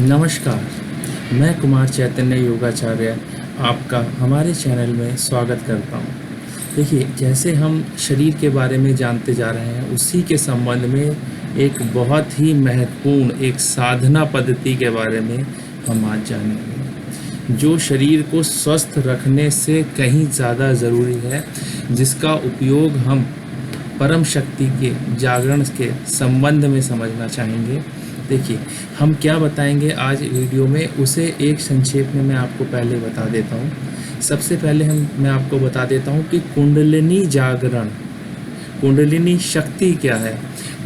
नमस्कार, मैं कुमार चैतन्य योगाचार्य आपका हमारे चैनल में स्वागत करता हूँ। देखिए, जैसे हम शरीर के बारे में जानते जा रहे हैं, उसी के संबंध में एक बहुत ही महत्वपूर्ण एक साधना पद्धति के बारे में हम आज जानेंगे, जो शरीर को स्वस्थ रखने से कहीं ज़्यादा ज़रूरी है, जिसका उपयोग हम परम शक्ति के जागरण के संबंध में समझना चाहेंगे। देखिए, हम क्या बताएंगे आज वीडियो में, उसे एक संक्षेप में मैं आपको पहले बता देता हूँ। सबसे पहले मैं आपको बता देता हूँ कि कुंडलिनी जागरण, कुंडलिनी शक्ति क्या है,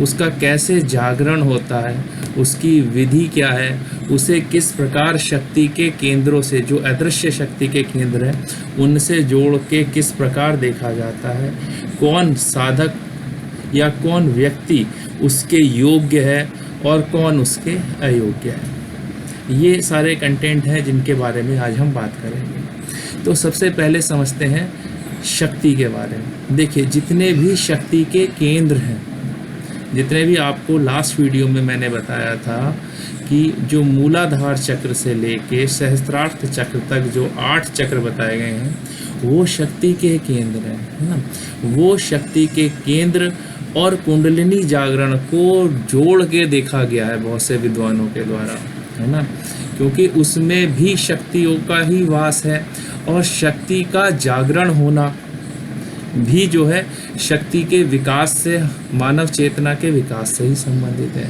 उसका कैसे जागरण होता है, उसकी विधि क्या है, उसे किस प्रकार शक्ति के केंद्रों से, जो अदृश्य शक्ति के केंद्र हैं, उनसे जोड़ के किस प्रकार देखा जाता है, कौन साधक या कौन व्यक्ति उसके योग्य है और कौन उसके अयोग्य है। ये सारे कंटेंट हैं जिनके बारे में आज हम बात करेंगे। तो सबसे पहले समझते हैं शक्ति के बारे में। देखिए, जितने भी शक्ति के केंद्र हैं, जितने भी आपको लास्ट वीडियो में मैंने बताया था कि जो मूलाधार चक्र से लेके सहस्त्रार्थ चक्र तक जो 8 चक्र बताए गए हैं, वो शक्ति के केंद्र हैं, है ना। वो शक्ति के केंद्र और कुंडलिनी जागरण को जोड़ के देखा गया है बहुत से विद्वानों के द्वारा, है ना, क्योंकि उसमें भी शक्तियों का ही वास है और शक्ति का जागरण होना भी जो है शक्ति के विकास से, मानव चेतना के विकास से ही संबंधित है।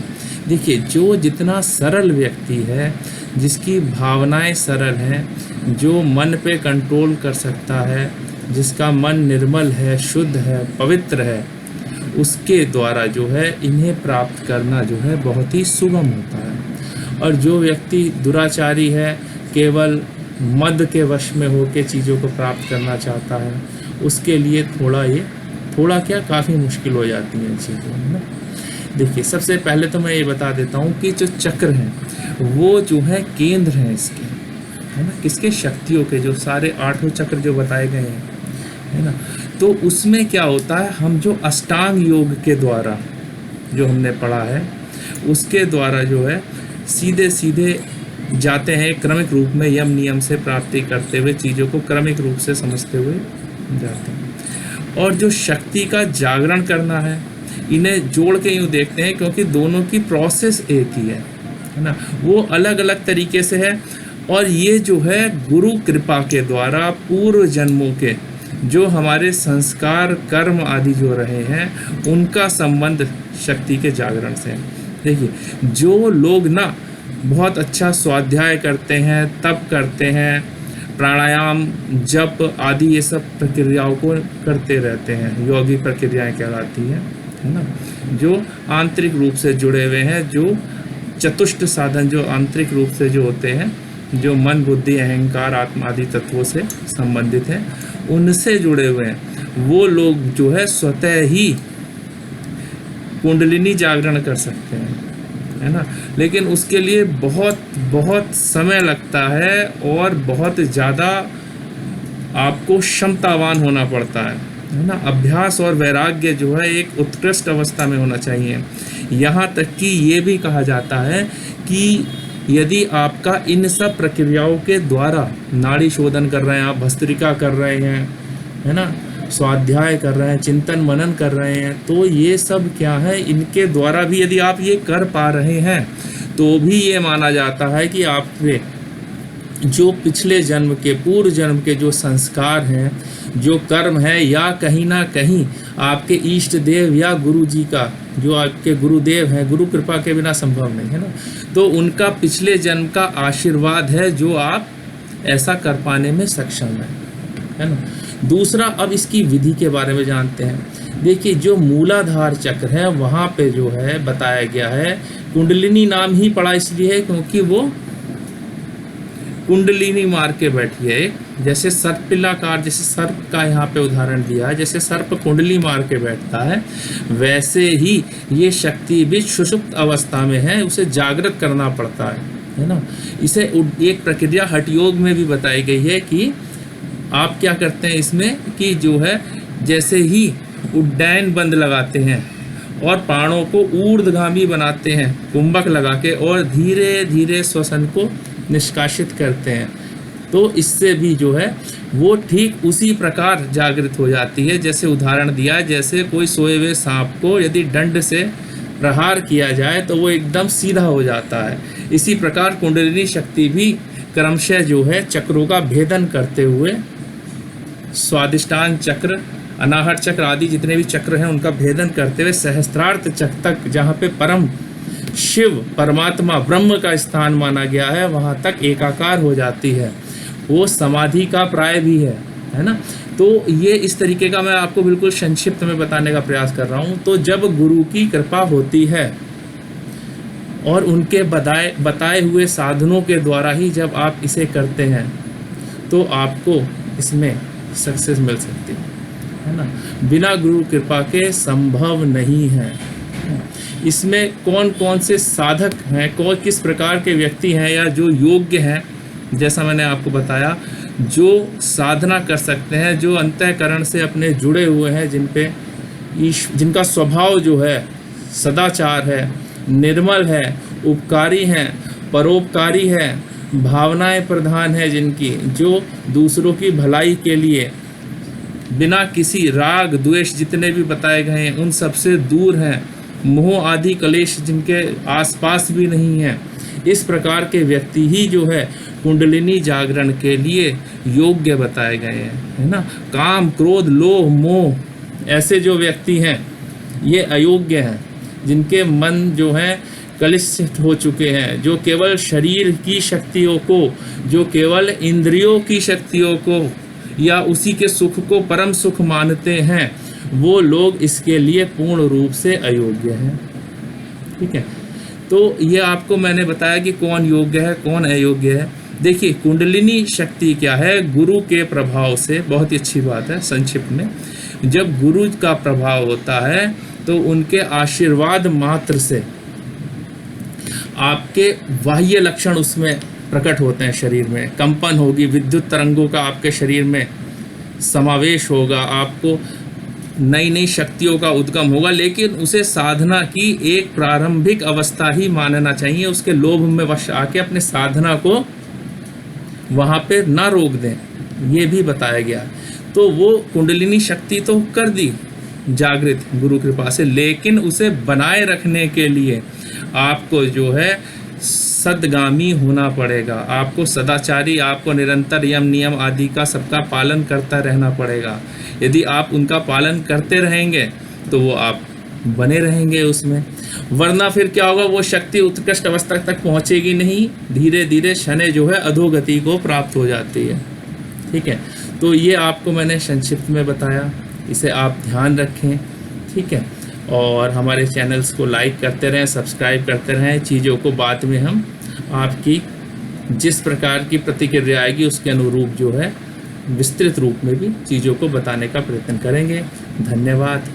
देखिए, जो जितना सरल व्यक्ति है, जिसकी भावनाएं सरल हैं, जो मन पे कंट्रोल कर सकता है, जिसका मन निर्मल है, शुद्ध है, पवित्र है, उसके द्वारा जो है इन्हें प्राप्त करना जो है बहुत ही सुगम होता है। और जो व्यक्ति दुराचारी है, केवल मद के वश में होकर चीज़ों को प्राप्त करना चाहता है, उसके लिए थोड़ा क्या काफ़ी मुश्किल हो जाती हैं चीज़ें, है ना। देखिए, सबसे पहले तो मैं ये बता देता हूँ कि जो चक्र हैं वो जो है केंद्र हैं इसके, है ना, किसके, शक्तियों के, जो सारे 8 चक्र जो बताए गए हैं, है ना। तो उसमें क्या होता है, हम जो अष्टांग योग के द्वारा जो हमने पढ़ा है, उसके द्वारा जो है सीधे सीधे जाते हैं क्रमिक रूप में, यम नियम से प्राप्ति करते हुए चीज़ों को क्रमिक रूप से समझते हुए जाते हैं। और जो शक्ति का जागरण करना है, इन्हें जोड़ के यूँ देखते हैं, क्योंकि दोनों की प्रोसेस एक ही है ना, वो अलग अलग तरीके से है। और ये जो है गुरु कृपा के द्वारा पूर्व जन्मों के जो हमारे संस्कार, कर्म आदि जो रहे हैं, उनका संबंध शक्ति के जागरण से है। देखिए, जो लोग ना बहुत अच्छा स्वाध्याय करते हैं, तप करते हैं, प्राणायाम, जप आदि ये सब प्रक्रियाओं को करते रहते हैं, योगी प्रक्रियाएं कहलाती हैं, है ना, जो आंतरिक रूप से जुड़े हुए हैं, जो चतुष्ट साधन जो आंतरिक रूप से जो होते हैं, जो मन, बुद्धि, अहंकार, आत्मा आदि तत्वों से संबंधित हैं, उनसे जुड़े हुए हैं, वो लोग जो है स्वतः ही कुंडलिनी जागरण कर सकते हैं, है ना। लेकिन उसके लिए बहुत समय लगता है और बहुत ज़्यादा आपको क्षमतावान होना पड़ता है ना। अभ्यास और वैराग्य जो है एक उत्कृष्ट अवस्था में होना चाहिए। यहाँ तक कि ये भी कहा जाता है कि यदि आपका इन सब प्रक्रियाओं के द्वारा नाड़ी शोधन कर रहे हैं, आप भस्त्रिका कर रहे हैं, है ना, स्वाध्याय कर रहे हैं, चिंतन मनन कर रहे हैं, तो ये सब क्या है, इनके द्वारा भी यदि आप ये कर पा रहे हैं, तो भी ये माना जाता है कि आपके जो पिछले जन्म के, पूर्व जन्म के जो संस्कार हैं, जो कर्म है, या कहीं ना कहीं आपके इष्ट देव या गुरु जी का, जो आपके गुरुदेव हैं, गुरु कृपा के बिना संभव नहीं है ना, तो उनका पिछले जन्म का आशीर्वाद है जो आप ऐसा कर पाने में सक्षम है ना। दूसरा, अब इसकी विधि के बारे में जानते हैं। देखिए, जो मूलाधार चक्र है, वहाँ पे जो है बताया गया है, कुंडलिनी नाम ही पड़ा इसलिए है क्योंकि वो कुंडलिनी मार के बैठी है, जैसे सर्पिलाकार, जैसे सर्प का यहाँ पे उदाहरण दिया है, जैसे सर्प कुंडली मार के बैठता है, वैसे ही ये शक्ति भी सुषुप्त अवस्था में है, उसे जागृत करना पड़ता है ना। इसे एक प्रक्रिया हठ योग में भी बताई गई है कि आप क्या करते हैं इसमें कि जो है जैसे ही उड्डयन बंद लगाते हैं और प्राणों को ऊर्ध्वगामी बनाते हैं कुंभक लगा के, और धीरे धीरे श्वसन को निष्कासित करते हैं। तो इससे भी जो है वो ठीक उसी प्रकार जागृत हो जाती है। जैसे उदाहरण दिया, जैसे कोई सोए हुए सांप को यदि दंड से प्रहार किया जाए तो वो एकदम सीधा हो जाता है। इसी प्रकार कुंडलिनी शक्ति भी क्रमशः जो है चक्रों का भेदन करते हुए, स्वादिष्टान चक्र, अनाहत चक्र आदि जितने भी चक्र हैं उनका भेदन करते हुए सहस्त्रार्थ चक्र तक, जहाँ पे परम शिव परमात्मा ब्रह्म का स्थान माना गया है, वहाँ तक एकाकार हो जाती है। वो समाधि का प्राय भी है ना। तो ये इस तरीके का मैं आपको बिल्कुल संक्षिप्त में बताने का प्रयास कर रहा हूँ। तो जब गुरु की कृपा होती है और उनके बताए हुए साधनों के द्वारा ही जब आप इसे करते हैं तो आपको इसमें सक्सेस मिल सकती है ना। बिना गुरु कृपा के संभव नहीं है। इसमें कौन कौन से साधक हैं, कौन किस प्रकार के व्यक्ति हैं या जो योग्य हैं, जैसा मैंने आपको बताया, जो साधना कर सकते हैं, जो अंतःकरण से अपने जुड़े हुए हैं, जिनका स्वभाव जो है सदाचार है, निर्मल है, उपकारी हैं, परोपकारी है, भावनाएं प्रधान है जिनकी, जो दूसरों की भलाई के लिए बिना किसी राग द्वेष जितने भी बताए गए हैं उन सबसे दूर हैं, मोह आदि कलेश जिनके आसपास भी नहीं है, इस प्रकार के व्यक्ति ही जो है कुंडलिनी जागरण के लिए योग्य बताए गए हैं, है ना। काम, क्रोध, लोभ, मोह ऐसे जो व्यक्ति हैं ये अयोग्य हैं, जिनके मन जो है कलुषित हो चुके हैं, जो केवल शरीर की शक्तियों को, जो केवल इंद्रियों की शक्तियों को या उसी के सुख को परम सुख मानते हैं, वो लोग इसके लिए पूर्ण रूप से अयोग्य हैं। ठीक है, तो ये आपको मैंने बताया कि कौन योग्य है कौन अयोग्य है। देखिए कुंडलिनी शक्ति क्या है, गुरु के प्रभाव से, बहुत ही अच्छी बात है संक्षिप्त में, जब गुरु का प्रभाव होता है तो उनके आशीर्वाद मात्र से आपके बाह्य लक्षण उसमें प्रकट होते हैं। शरीर में कंपन होगी, विद्युत तरंगों का आपके शरीर में समावेश होगा, आपको नई नई शक्तियों का उद्गम होगा, लेकिन उसे साधना की एक प्रारंभिक अवस्था ही मानना चाहिए। उसके लोभ में वश आके अपने साधना को वहाँ पे ना रोक दें, ये भी बताया गया। तो वो कुंडलिनी शक्ति तो कर दी जागृत गुरु कृपा से, लेकिन उसे बनाए रखने के लिए आपको जो है सद्गामी होना पड़ेगा, आपको सदाचारी, आपको निरंतर यम नियम आदि का सबका पालन करता रहना पड़ेगा। यदि आप उनका पालन करते रहेंगे तो वो आप बने रहेंगे उसमें, वरना फिर क्या होगा, वो शक्ति उत्कृष्ट अवस्था तक पहुंचेगी नहीं, धीरे धीरे शनै जो है अधोगति को प्राप्त हो जाती है। ठीक है, तो ये आपको मैंने संक्षिप्त में बताया, इसे आप ध्यान रखें। ठीक है, और हमारे चैनल्स को लाइक करते रहें, सब्सक्राइब करते रहें। चीज़ों को बाद में हम आपकी जिस प्रकार की प्रतिक्रिया आएगी उसके अनुरूप जो है विस्तृत रूप में भी चीज़ों को बताने का प्रयत्न करेंगे। धन्यवाद।